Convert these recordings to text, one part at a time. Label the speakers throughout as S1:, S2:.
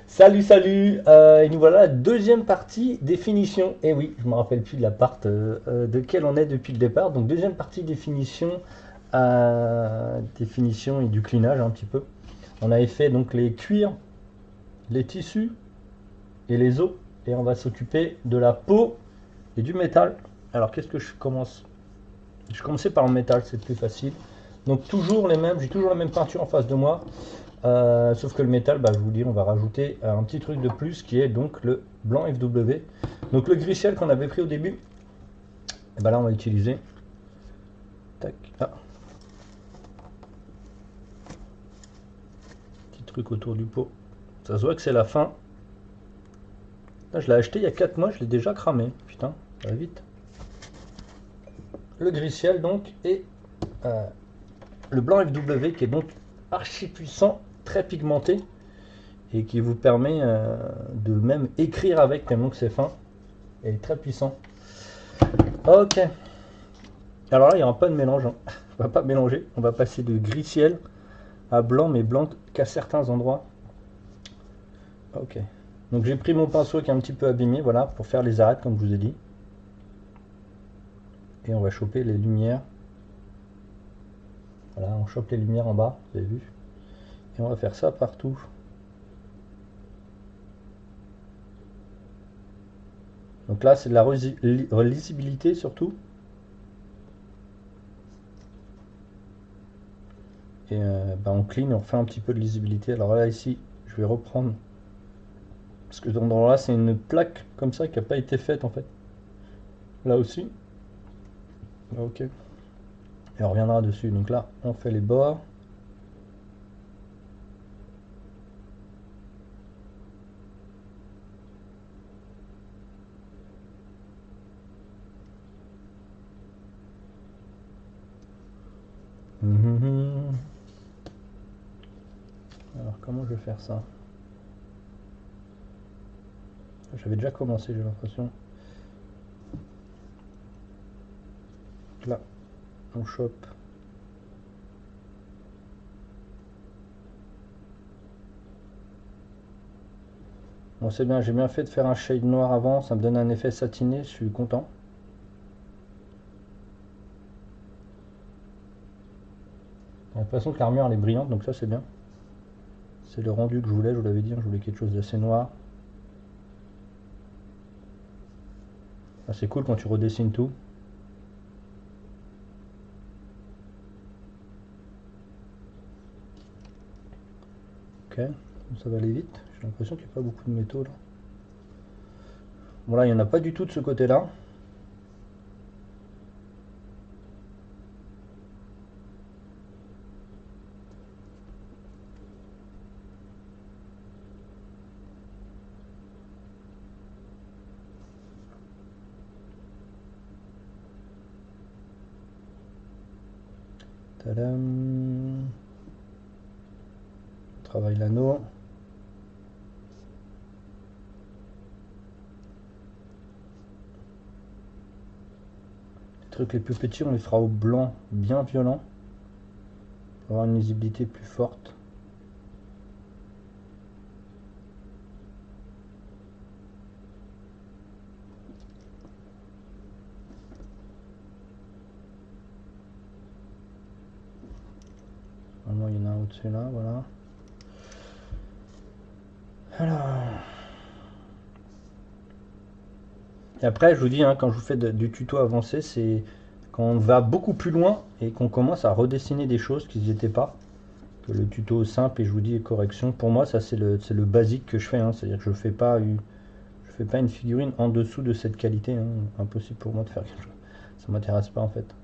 S1: Salut, salut, et nous voilà à la deuxième partie définition. Et oui, je me rappelle plus de la part de quelle on est depuis le départ. Donc deuxième partie définition, définition et du clinage un petit peu. On avait fait donc les cuirs, les tissus et les os. Et on va s'occuper de la peau et du métal. Alors qu'est-ce que je commence? Je commençais par le métal, c'est plus facile. Donc toujours les mêmes, j'ai toujours la même peinture en face de moi. Sauf que le métal, bah, je vous dis, on va rajouter un petit truc de plus qui est donc le blanc FW. Donc le gris ciel qu'on avait pris au début, et bah là on va l'utiliser. Tac, ah, petit truc autour du pot. Ça se voit que c'est la fin. Là je l'ai acheté il y a 4 mois, je l'ai déjà cramé. Putain, ça va vite. Le gris ciel donc et euh, le blanc FW qui est donc archi puissant, très pigmenté et qui vous permet de même écrire avec tellement que c'est fin et très puissant. Ok. Alors là, il n'y aura pas de mélange, hein. On va pas mélanger. On va passer de gris ciel à blanc, mais blanc qu'à certains endroits. Ok. Donc j'ai pris mon pinceau qui est un petit peu abîmé, voilà, pour faire les arêtes, comme je vous ai dit. Et on va choper les lumières. Voilà, on chope les lumières en bas, vous avez vu. Et on va faire ça partout. Donc là, c'est de la lisibilité surtout. Et bah, on clean, on fait un petit peu de lisibilité. Alors là, ici, je vais reprendre. Parce que dans là, c'est une plaque comme ça qui n'a pas été faite en fait. Là aussi. Ok. Et on reviendra dessus. Donc là, on fait les bords. Alors comment je vais faire ça? J'avais déjà commencé, j'ai l'impression. Là, on chope. Bon, c'est bien, j'ai bien fait de faire un shade noir avant, ça me donne un effet satiné, je suis content. J'ai l'impression que l'armure elle est brillante, donc ça c'est bien. C'est le rendu que je vous l'avais dit, hein, je voulais quelque chose d'assez noir. Ah, c'est cool quand tu redessines tout. Ok, ça va aller vite. J'ai l'impression qu'il n'y a pas beaucoup de métaux là. Bon là, il n'y en a pas du tout de ce côté-là. Tadam. On travaille l'anneau. Les trucs les plus petits, on les fera au blanc bien violent. Pour avoir une lisibilité plus forte. Normalement, il y en a un au-dessus là, voilà. Alors. Et après, je vous dis, hein, quand je vous fais du tuto avancé, c'est quand on va beaucoup plus loin et qu'on commence à redessiner des choses qui n'y étaient pas. Que le tuto simple et je vous dis correction. Pour moi, ça c'est le basique que je fais, hein. C'est-à-dire que je fais pas une figurine en dessous de cette qualité, hein. Impossible pour moi de faire quelque chose. Ça m'intéresse pas en fait.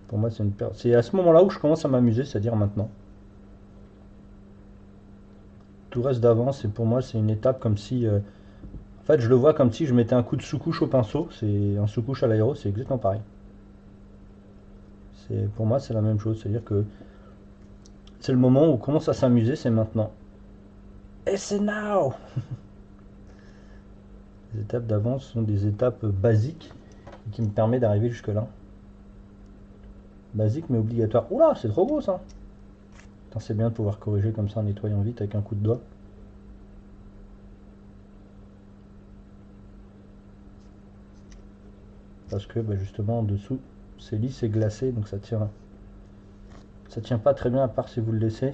S1: Pour moi, c'est une perte. C'est à ce moment-là où je commence à m'amuser, c'est-à-dire maintenant. Tout reste d'avant, c'est pour moi, c'est une étape comme si. En fait, je le vois comme si je mettais un coup de sous-couche au pinceau. C'est un sous-couche à l'aéro, c'est exactement pareil. Pour moi, c'est la même chose. C'est-à-dire que c'est le moment où on commence à s'amuser, c'est maintenant. Et c'est now! Les étapes d'avance sont des étapes basiques qui me permettent d'arriver jusque là. Basique mais obligatoire. Oula, c'est trop gros ça! C'est bien de pouvoir corriger comme ça en nettoyant vite avec un coup de doigt. Parce que bah, justement en dessous c'est lisse, c'est glacé, donc ça tient pas très bien à part si vous le laissez.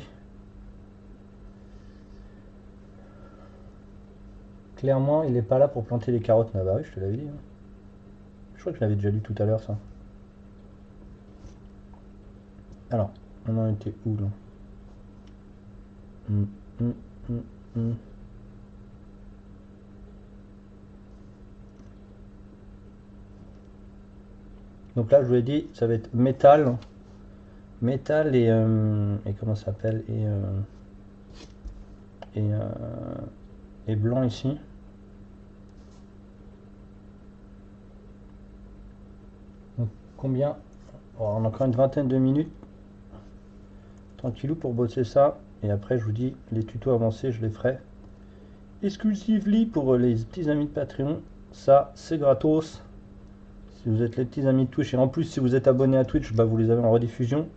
S1: Clairement il n'est pas là pour planter les carottes là. Bah oui, je te l'avais dit. Hein. Je crois que je l'avais déjà lu tout à l'heure ça. Alors, on en était où là? Hum, hum, hum, hum. Donc là je vous l'ai dit, ça va être métal. Métal et comment ça s'appelle et, euh, et blanc ici. Donc combien? On a encore une vingtaine de minutes. Tranquillou pour bosser ça. Et après je vous dis, les tutos avancés je les ferai exclusively pour les petits amis de Patreon. Ça c'est gratos. Si vous êtes les petits amis de Twitch. Et en plus si vous êtes abonné à Twitch, bah, vous les avez en rediffusion.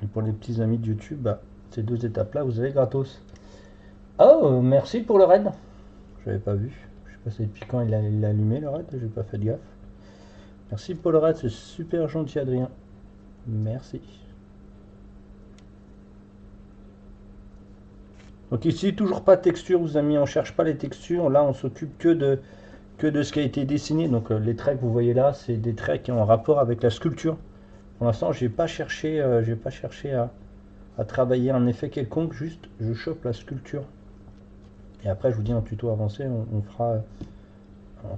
S1: Et pour les petits amis de YouTube, bah, ces deux étapes là vous avez gratos. Oh merci pour le raid. J'avais pas vu. Je sais pas c'est depuis quand il a allumé le raid, j'ai pas fait de gaffe. Merci pour le raid, c'est super gentil Adrien. Merci. Donc ici toujours pas de texture, vous amis, on cherche pas les textures. Là on s'occupe que de ce qui a été dessiné. Donc les traits que vous voyez là, c'est des traits qui ont un rapport avec la sculpture. Pour l'instant j'ai pas cherché à travailler un effet quelconque, juste je chope la sculpture. Et après je vous dis en tuto avancé on fera on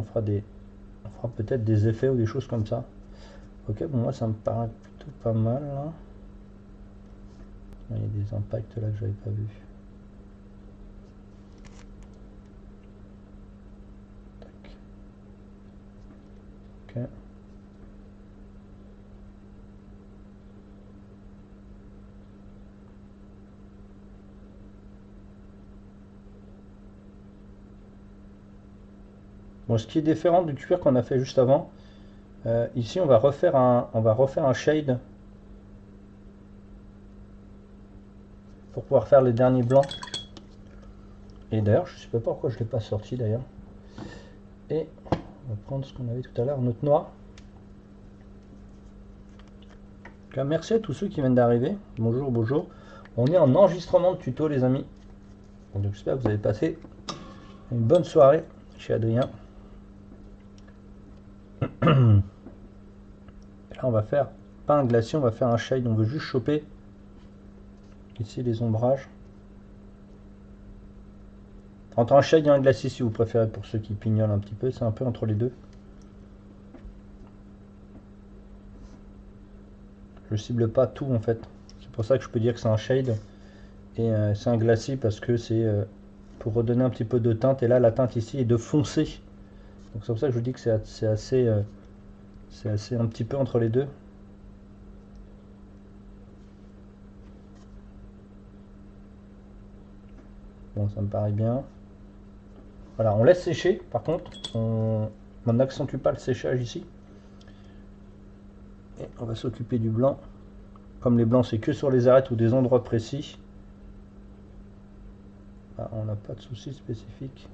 S1: fera peut-être des effets ou des choses comme ça. Ok, bon moi ça me paraît plutôt pas mal là. Il y a des impacts là que j'avais pas vu. Ok. Bon, ce qui est différent du tueur qu'on a fait juste avant, ici on va refaire un shade pour pouvoir faire les derniers blancs. Et d'ailleurs, je sais pas pourquoi je l'ai pas sorti d'ailleurs. Et on va prendre ce qu'on avait tout à l'heure, notre noix. Donc, merci à tous ceux qui viennent d'arriver. Bonjour, bonjour. On est en enregistrement de tuto les amis. Donc j'espère que vous avez passé une bonne soirée chez Adrien. Là on va faire pas un glacier, on va faire un shade. On veut juste choper ici les ombrages. Entre un shade et un glacier si vous préférez, pour ceux qui pignolent un petit peu, c'est un peu entre les deux. Je cible pas tout en fait. C'est pour ça que je peux dire que c'est un shade et c'est un glacis parce que c'est pour redonner un petit peu de teinte. Et là la teinte ici est de foncé. Donc c'est pour ça que je vous dis que c'est assez un petit peu entre les deux. Bon, ça me paraît bien. Voilà, on laisse sécher par contre. On n'accentue pas le séchage ici. Et on va s'occuper du blanc. Comme les blancs c'est que sur les arêtes ou des endroits précis. Ah, on n'a pas de souci spécifique.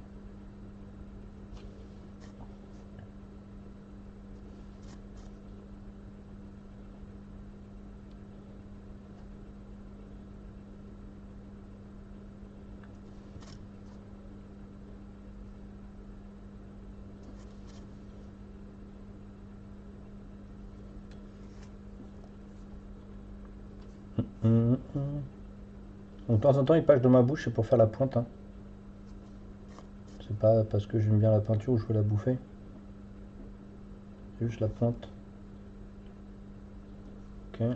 S1: Donc, de temps en temps il passe dans ma bouche, c'est pour faire la pointe. Hein. C'est pas parce que j'aime bien la peinture ou je veux la bouffer. C'est juste la pointe. Ok.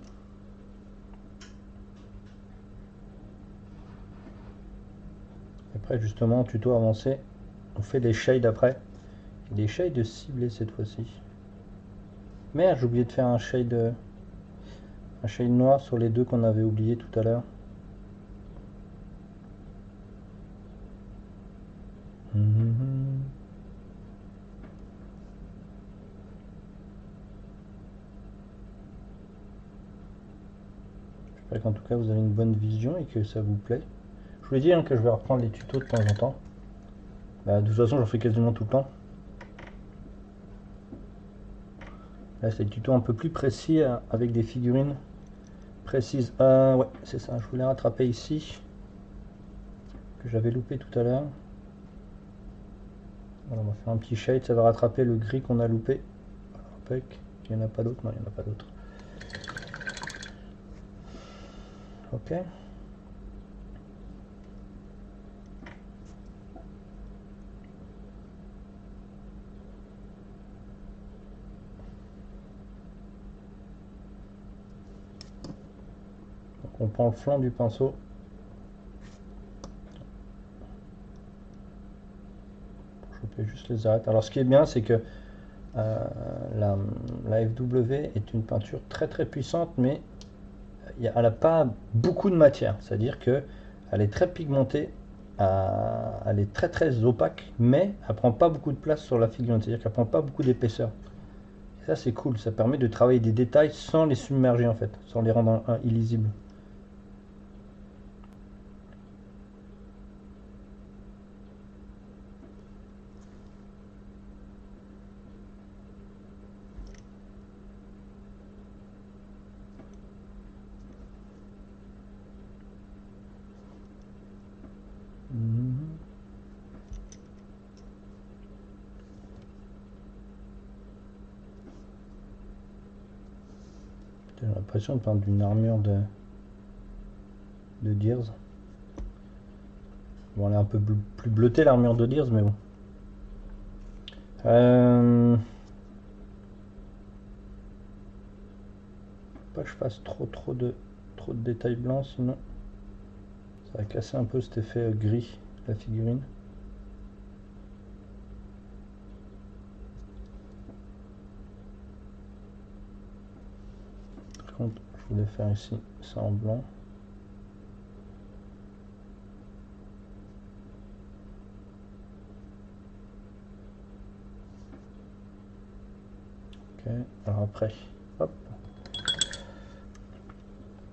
S1: Après justement, tuto avancé, on fait des shades après. Des shades ciblés cette fois-ci. Merde, j'ai oublié de faire un shade noir sur les deux qu'on avait oublié tout à l'heure. J'espère qu'en tout cas vous avez une bonne vision et que ça vous plaît. Je vous l'ai dit hein, que je vais reprendre les tutos de temps en temps. Bah, de toute façon j'en fais quasiment tout le temps. Là c'est des tutos un peu plus précis avec des figurines précises. Ouais c'est ça, je voulais rattraper ici. Que j'avais loupé tout à l'heure. Voilà, on va faire un petit shade, ça va rattraper le gris qu'on a loupé. Il n'y en a pas d'autre, non il n'y en a pas d'autre. Ok. Donc on prend le flanc du pinceau. Pour choper juste les arêtes. Alors ce qui est bien c'est que la FW est une peinture très très puissante, mais elle n'a pas beaucoup de matière. C'est-à-dire que elle est très pigmentée, elle est très très opaque, mais elle prend pas beaucoup de place sur la figurine. C'est-à-dire qu'elle prend pas beaucoup d'épaisseur. Et ça c'est cool, ça permet de travailler des détails sans les submerger en fait, sans les rendre illisibles. J'ai l'impression de peindre une armure de Deers. Bon, elle est un peu plus bleutée l'armure de Deers, mais bon. Pas que je fasse trop de détails blancs, sinon ça va casser un peu cet effet gris de la figurine. Par contre, je voulais faire ici ça en blanc. Ok, alors après, hop,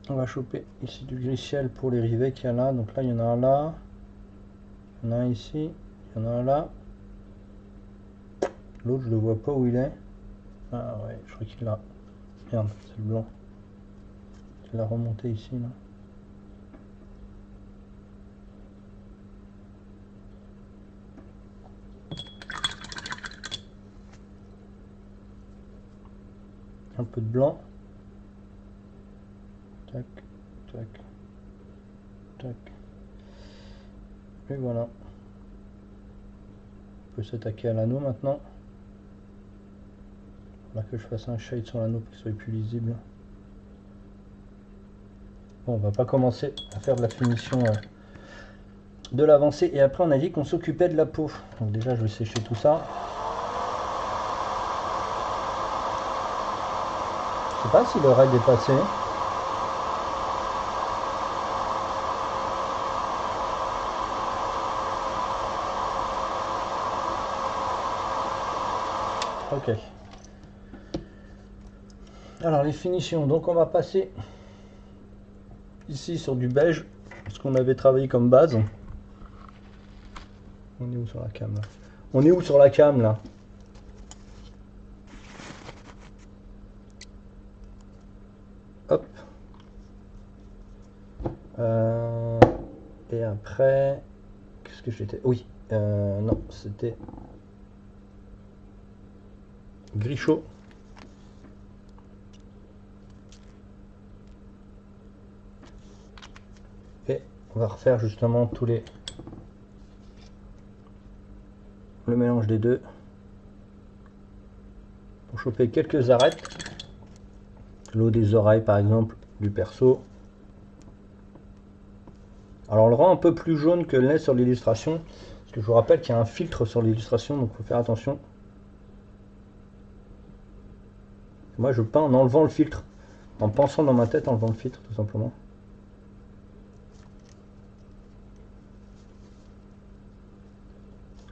S1: on va choper ici du gris ciel pour les rivets qu'il y a là. Donc là, il y en a un là, il y en a un ici, il y en a un là. L'autre, je le vois pas où il est. Ah ouais, je crois qu'il l'a. Merde, c'est le blanc. Il a remonté ici là. Un peu de blanc. Tac, tac, tac. Et voilà. On peut s'attaquer à l'anneau maintenant. Il faudra que je fasse un shade sur l'anneau pour qu'il soit plus lisible. Bon, on va pas commencer à faire de la finition de l'avancée. Et après, on a dit qu'on s'occupait de la peau. Donc déjà, je vais sécher tout ça. Je sais pas si le raid est passé. Ok. Alors les finitions, donc on va passer ici sur du beige, ce qu'on avait travaillé comme base. On est où sur la cam là? On est où sur la cam là? Hop. Et après, qu'est-ce que j'étais? Oui, non, c'était gris chaud. Et on va refaire justement le mélange des deux pour choper quelques arêtes. L'eau des oreilles par exemple du perso. Alors on le rend un peu plus jaune que l'est sur l'illustration, parce que je vous rappelle qu'il y a un filtre sur l'illustration, donc il faut faire attention. Moi je peins en enlevant le filtre, en pensant dans ma tête en enlevant le filtre tout simplement.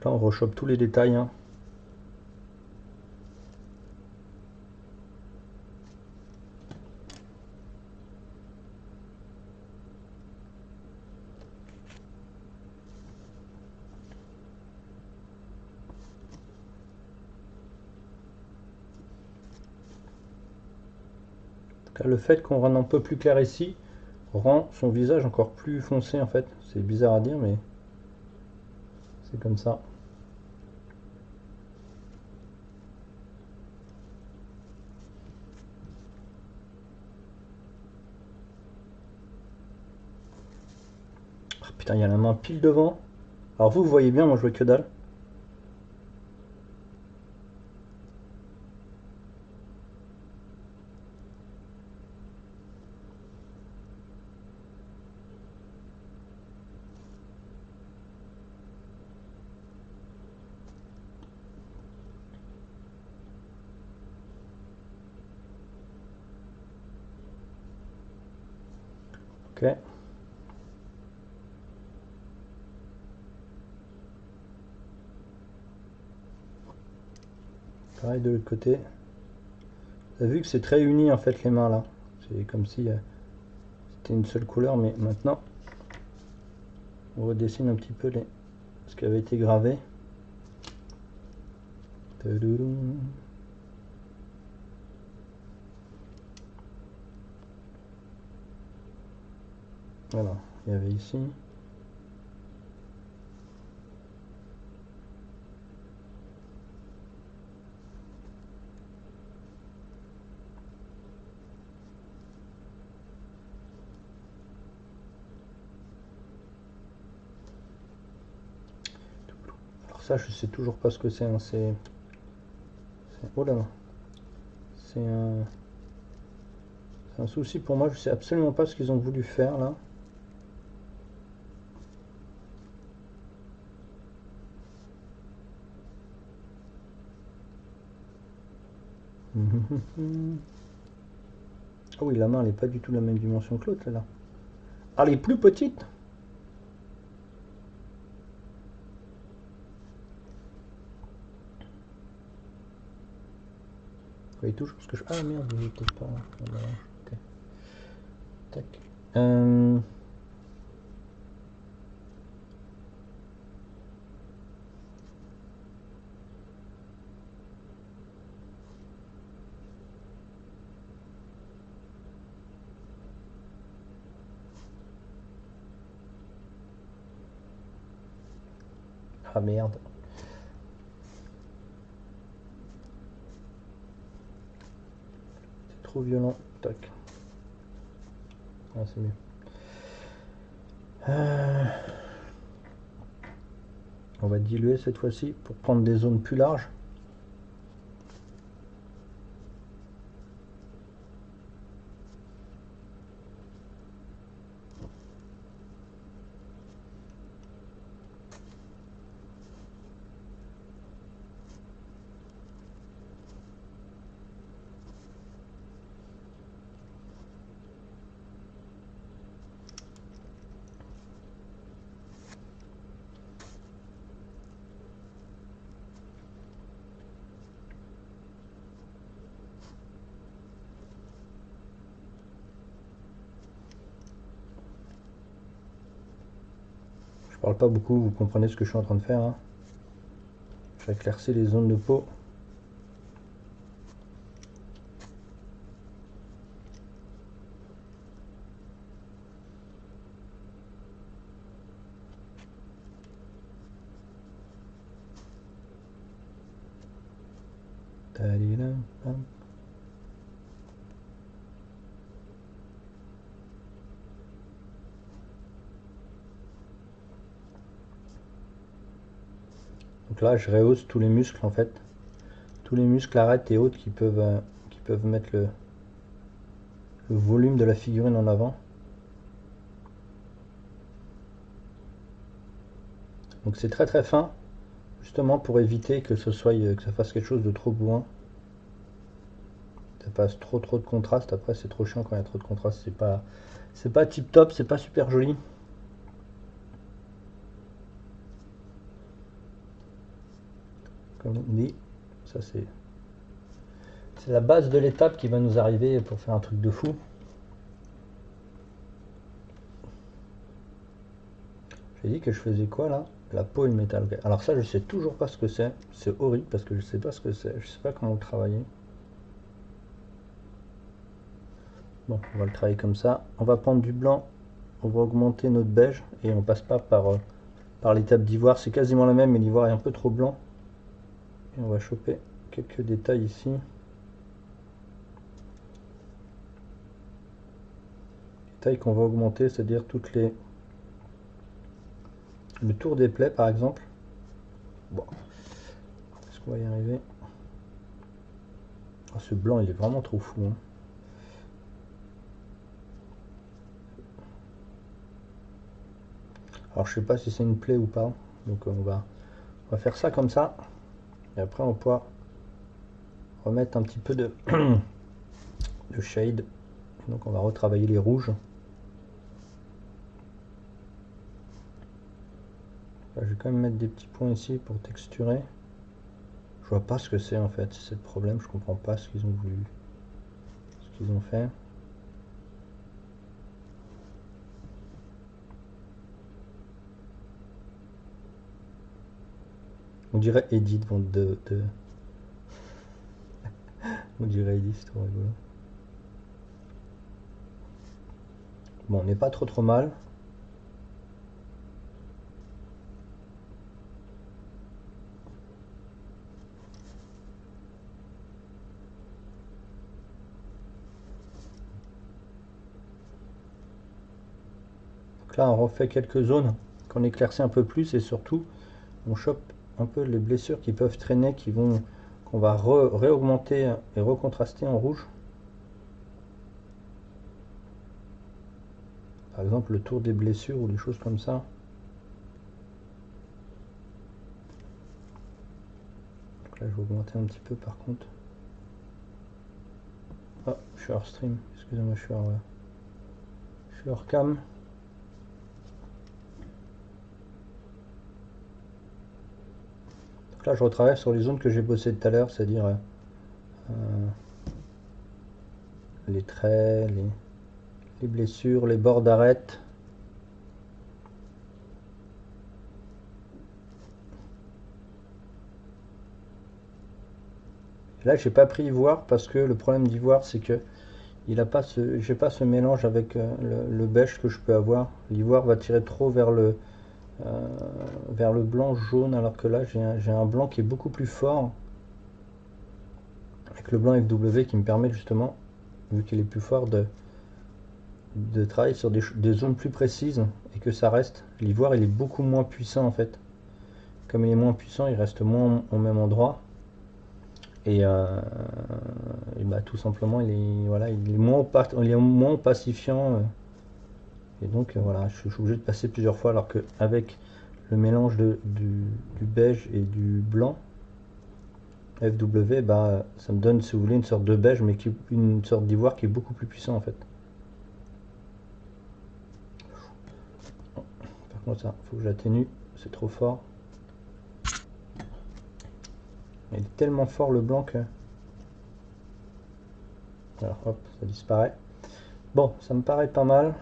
S1: Là on rechoppe tous les détails. Hein. Là, le fait qu'on rende un peu plus clair ici rend son visage encore plus foncé en fait. C'est bizarre à dire mais c'est comme ça. Oh, putain, il y a la main pile devant. Alors vous voyez bien, moi je vois que dalle. Ok. Pareil de l'autre côté. Vous avez vu que c'est très uni en fait les mains là. C'est comme si c'était une seule couleur, mais maintenant on redessine un petit peu ce qui avait été gravé. Tadoudoum. Voilà, il y avait ici. Alors ça, je sais toujours pas ce que c'est. Hein. Oh là là. C'est un souci pour moi. Je sais absolument pas ce qu'ils ont voulu faire là. Ah oui, la main, elle est pas du tout la même dimension que l'autre là. Ah, elle est plus petite. Vous voyez toujours ce que je... Ah merde, je peut-être pas. Voilà. Ok. Tac. Ah merde. C'est trop violent. Tac. Ah, c'est mieux. On va diluer cette fois-ci pour prendre des zones plus larges. Je parle pas beaucoup, vous comprenez ce que je suis en train de faire. Hein. J'éclaircis les zones de peau. Donc là, je rehausse tous les muscles en fait. Tous les muscles arêtes et autres qui peuvent mettre le volume de la figurine en avant. Donc c'est très très fin, justement pour éviter que ce soit que ça fasse quelque chose de trop bourrin. Ça passe trop de contraste, après c'est trop chiant quand il y a trop de contraste, c'est pas tip top, c'est pas super joli. Comme on dit, ça c'est la base de l'étape qui va nous arriver pour faire un truc de fou. J'ai dit que je faisais quoi là? La peau et le métal. Okay. Alors ça je sais toujours pas ce que c'est. C'est horrible parce que je sais pas ce que c'est. Je sais pas comment le travailler. Bon, on va le travailler comme ça. On va prendre du blanc, on va augmenter notre beige et on passe pas par l'étape d'ivoire. C'est quasiment la même, mais l'ivoire est un peu trop blanc. Et on va choper quelques détails ici. Détails qu'on va augmenter, c'est-à-dire toutes les... Le tour des plaies par exemple. Bon, est-ce qu'on va y arriver? Oh, ce blanc il est vraiment trop fou, hein. Alors je sais pas si c'est une plaie ou pas, donc on va faire ça comme ça, et après on pourra remettre un petit peu de, de shade. Donc on va retravailler les rouges. Là, je vais quand même mettre des petits points ici pour texturer. Je vois pas ce que c'est en fait, c'est le problème, je comprends pas ce qu'ils ont voulu, ce qu'ils ont fait. On dirait Edith, bon, on dirait Edith, c'est trop rigolo. Bon, on n'est pas trop mal. Donc là, on refait quelques zones qu'on éclaircit un peu plus et surtout, on chope un peu les blessures qui peuvent traîner, qu'on va réaugmenter et recontraster en rouge. Par exemple, le tour des blessures ou des choses comme ça. Donc là, je vais augmenter un petit peu par contre. Ah, je suis hors stream, excusez-moi, je suis hors cam. Donc là, je retravaille sur les zones que j'ai bossé tout à l'heure, c'est-à-dire les traits, les blessures, les bords d'arête. Là, j'ai pas pris ivoire parce que le problème d'ivoire, c'est que j'ai pas ce mélange avec le beige que je peux avoir. L'ivoire va tirer trop vers le blanc jaune, alors que là, j'ai un blanc qui est beaucoup plus fort avec le blanc FW qui me permet justement, vu qu'il est plus fort, de travailler sur des zones plus précises et que ça reste. L'ivoire, il est beaucoup moins puissant en fait. Comme il est moins puissant, il reste moins au même endroit. Et bah, tout simplement, il est moins opacifiant. Et donc voilà, je suis obligé de passer plusieurs fois, alors qu'avec le mélange du beige et du blanc, FW, bah, ça me donne, si vous voulez, une sorte de beige, mais une sorte d'ivoire qui est beaucoup plus puissant en fait. Par contre, ça, faut que j'atténue, c'est trop fort. Il est tellement fort le blanc que... Alors hop, ça disparaît. Bon, ça me paraît pas mal.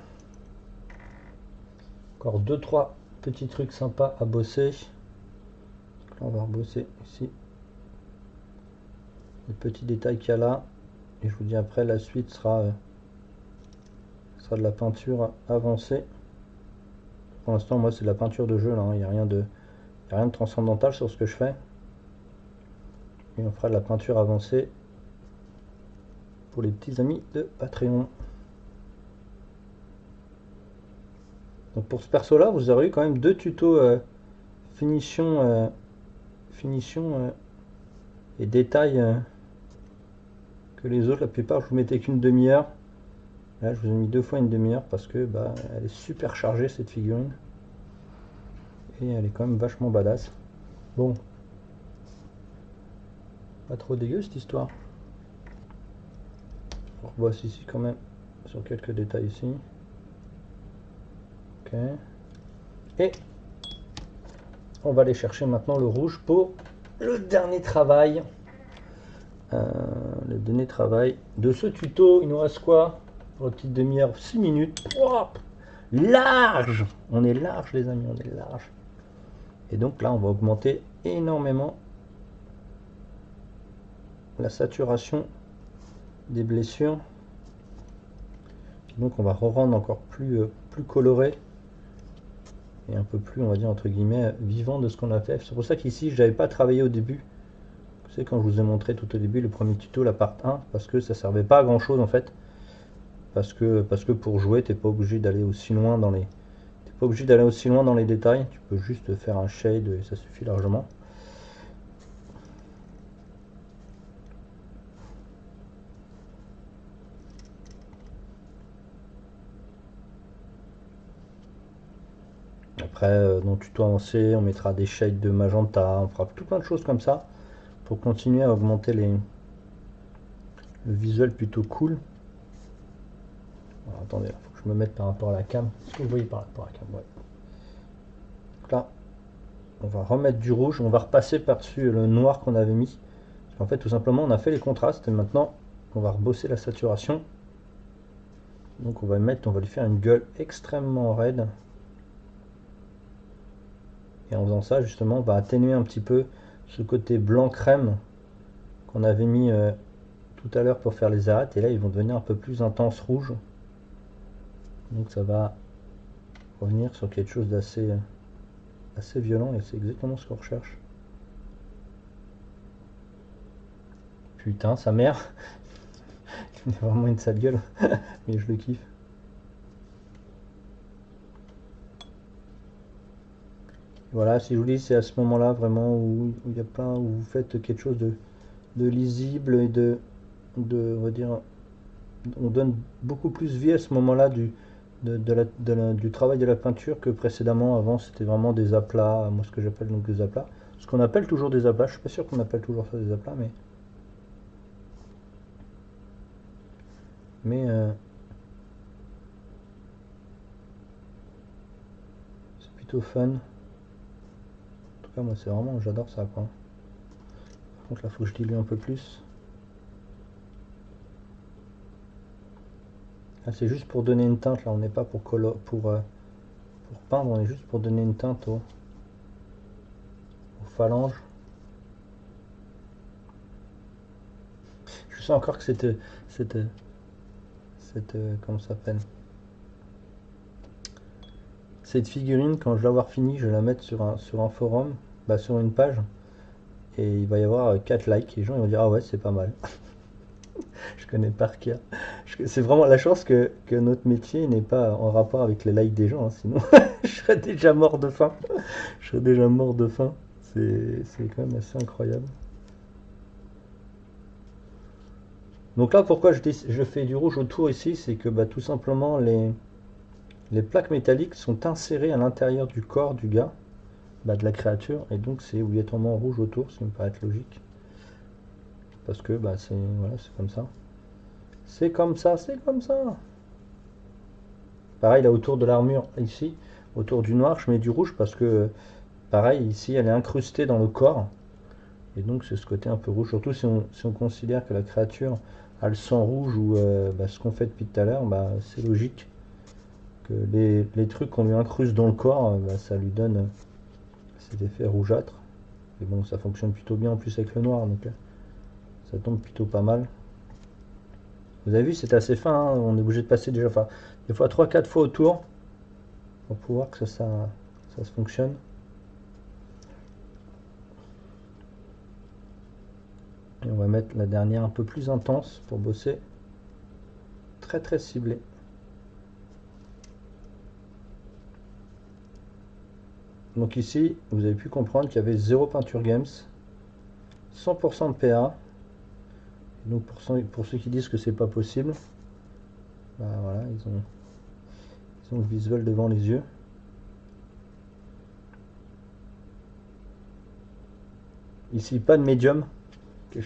S1: Encore 2-3 petits trucs sympas à bosser. Donc là, on va rebosser ici les petits détails qu'il y a là. Et je vous dis après, la suite sera de la peinture avancée. Pour l'instant, moi, c'est de la peinture de jeu, là, hein. Il n'y a rien de transcendantal sur ce que je fais. Et on fera de la peinture avancée pour les petits amis de Patreon. Donc pour ce perso là, vous aurez eu quand même 2 tutos finition et détails que les autres. La plupart, je vous mettais qu'une demi-heure. Là, je vous ai mis 2 fois une demi-heure parce que bah, elle est super chargée cette figurine. Et elle est quand même vachement badass. Bon. Pas trop dégueu cette histoire. On rebosse ici quand même sur quelques détails ici. Ok. Et on va aller chercher maintenant le rouge pour le dernier travail. Le dernier travail de ce tuto. Il nous reste quoi pour la petite demi-heure? 6 minutes. Oh, large! On est large les amis, on est large. Et donc là on va augmenter énormément la saturation des blessures. Donc on va rendre encore plus coloré et un peu plus, on va dire, entre guillemets, vivant de ce qu'on a fait. C'est pour ça qu'ici, je n'avais pas travaillé au début. C'est quand je vous ai montré tout au début le premier tuto, la part 1, parce que ça servait pas à grand chose en fait. Parce que pour jouer, t'es pas obligé d'aller aussi loin dans les. T'es pas obligé d'aller aussi loin dans les détails, tu peux juste faire un shade et ça suffit largement. Après, dans le tuto avancé, on mettra des shades de magenta, on fera tout plein de choses comme ça pour continuer à augmenter le visuel plutôt cool. Alors, attendez, il faut que je me mette par rapport à la cam. Est-ce que vous voyez par rapport à la cam? Ouais. Donc là, on va remettre du rouge, on va repasser par-dessus le noir qu'on avait mis. En fait, tout simplement, on a fait les contrastes et maintenant, on va rebosser la saturation. Donc on va lui faire une gueule extrêmement raide. Et en faisant ça, justement, on va atténuer un petit peu ce côté blanc crème qu'on avait mis tout à l'heure pour faire les arêtes. Et là, ils vont devenir un peu plus intense rouge. Donc ça va revenir sur quelque chose d'assez assez violent et c'est exactement ce qu'on recherche. Putain, sa mère, il a vraiment une sale gueule, mais je le kiffe. Voilà, si je vous dis, c'est à ce moment-là vraiment où il y a plein, où vous faites quelque chose de lisible et on va dire, on donne beaucoup plus vie à ce moment-là du travail de la peinture que précédemment. Avant, c'était vraiment des aplats, moi ce que j'appelle donc des aplats. Ce qu'on appelle toujours des aplats, je suis pas sûr qu'on appelle toujours ça des aplats, mais c'est plutôt fun. En tout cas, moi c'est vraiment, j'adore ça quoi. Par contre, là, faut que je dilue un peu plus. Là, c'est juste pour donner une teinte, là, on n'est pas pour peindre, on est juste pour donner une teinte aux phalanges. Je sens encore que cette, comment ça s'appelle? Cette figurine, quand je vais l'avoir fini, je vais la mettre sur un forum, bah, sur une page, et il va y avoir 4 likes. Et les gens ils vont dire ah ouais, c'est pas mal. Je connais par cœur. C'est vraiment la chance que notre métier n'est pas en rapport avec les likes des gens, hein, sinon je serais déjà mort de faim. Je serais déjà mort de faim. C'est quand même assez incroyable. Donc là, pourquoi je fais du rouge autour ici, c'est que bah, tout simplement les plaques métalliques sont insérées à l'intérieur du corps du gars, bah, de la créature, et donc c'est obligatoirement rouge autour, ça me paraît être logique. Parce que bah, voilà, c'est comme ça. C'est comme ça, c'est comme ça. Pareil là autour de l'armure, ici, autour du noir, je mets du rouge parce que pareil, ici elle est incrustée dans le corps. Et donc c'est ce côté un peu rouge, surtout si on considère que la créature a le sang rouge ou bah, ce qu'on fait depuis tout à l'heure, bah, c'est logique que les trucs qu'on lui incruste dans le corps, bah, ça lui donne cet effet rougeâtre. Et bon, ça fonctionne plutôt bien en plus avec le noir, donc ça tombe plutôt pas mal. Vous avez vu, c'est assez fin, hein, on est obligé de passer déjà, enfin, des fois 3-4 fois autour pour pouvoir que ça se fonctionne. Et on va mettre la dernière un peu plus intense pour bosser très très ciblé. Donc ici, vous avez pu comprendre qu'il y avait 0 peinture games, 100% de PA. Donc pour ceux qui disent que c'est pas possible, bah voilà, ils ont le visuel devant les yeux. Ici, pas de médium. Ça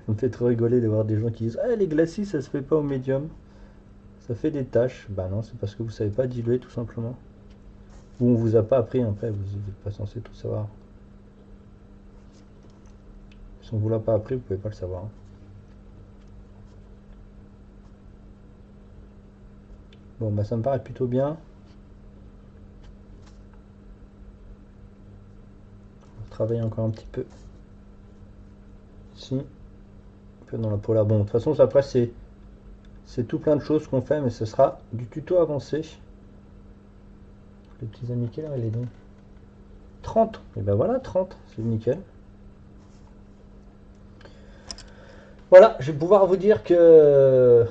S1: me fait trop rigoler de voir des gens qui disent ah les glacis ça se fait pas au médium, ça fait des taches. Bah non, c'est parce que vous savez pas diluer tout simplement. Ou on vous a pas appris, après vous n'êtes pas censé tout savoir. Si on vous l'a pas appris, vous pouvez pas le savoir. Bon bah ça me paraît plutôt bien. On va travailler encore un petit peu. Ici. Un peu dans la polaire. Bon, de toute façon après c'est tout plein de choses qu'on fait, mais ce sera du tuto avancé. Les petits amis, quelle heure il est donc? 30. Et ben voilà, 30, c'est nickel. Voilà, je vais pouvoir vous dire que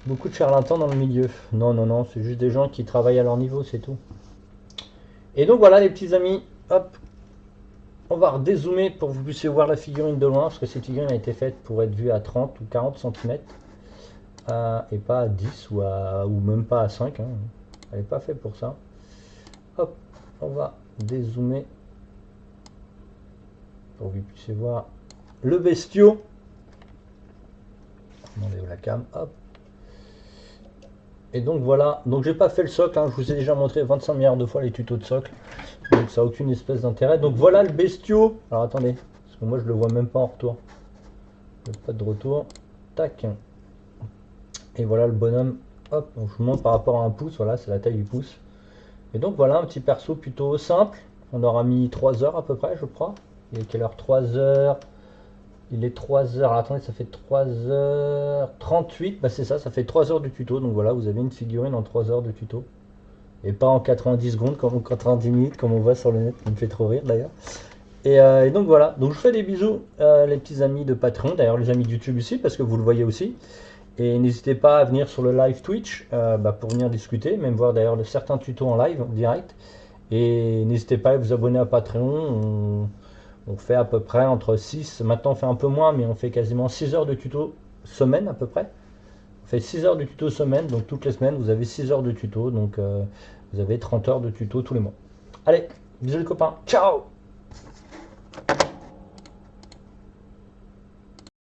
S1: beaucoup de charlatans dans le milieu. Non, non, non, c'est juste des gens qui travaillent à leur niveau, c'est tout. Et donc voilà les petits amis, hop, on va redézoomer pour que vous puissiez voir la figurine de loin, parce que cette figurine a été faite pour être vue à 30 ou 40 cm, et pas à 10 ou même pas à 5, hein. Elle n'est pas faite pour ça. Hop, on va dézoomer pour que vous puissiez voir le bestiau. Demandez la cam, hop. Et donc voilà, donc j'ai pas fait le socle, hein. Je vous ai déjà montré 25 milliards de fois les tutos de socle, donc ça n'a aucune espèce d'intérêt. Donc voilà le bestiau. Alors attendez, parce que moi je le vois même pas en retour. Pas de retour. Tac. Et voilà le bonhomme. Hop, donc je vous montre par rapport à un pouce, voilà, c'est la taille du pouce. Et donc voilà un petit perso plutôt simple. On aura mis 3 heures à peu près, je crois. Il est quelle heure? 3 heures. Il est 3 heures. Alors, attendez, ça fait 3h38. Bah c'est ça fait 3 heures de tuto. Donc voilà, vous avez une figurine en 3 heures de tuto. Et pas en 90 secondes, comme en 90 minutes, comme on voit sur le net, qui me fait trop rire d'ailleurs. Et donc voilà, donc je vous fais des bisous, les petits amis de Patreon, d'ailleurs les amis de YouTube aussi, parce que vous le voyez aussi. Et n'hésitez pas à venir sur le live Twitch pour venir discuter, même voir d'ailleurs certains tutos en live, en direct. Et n'hésitez pas à vous abonner à Patreon. On fait à peu près entre 6, maintenant on fait un peu moins, mais on fait quasiment 6 heures de tuto semaine à peu près. On fait 6 heures de tuto semaine, donc toutes les semaines vous avez 6 heures de tuto, donc vous avez 30 heures de tuto tous les mois. Allez, bisous les copains, ciao!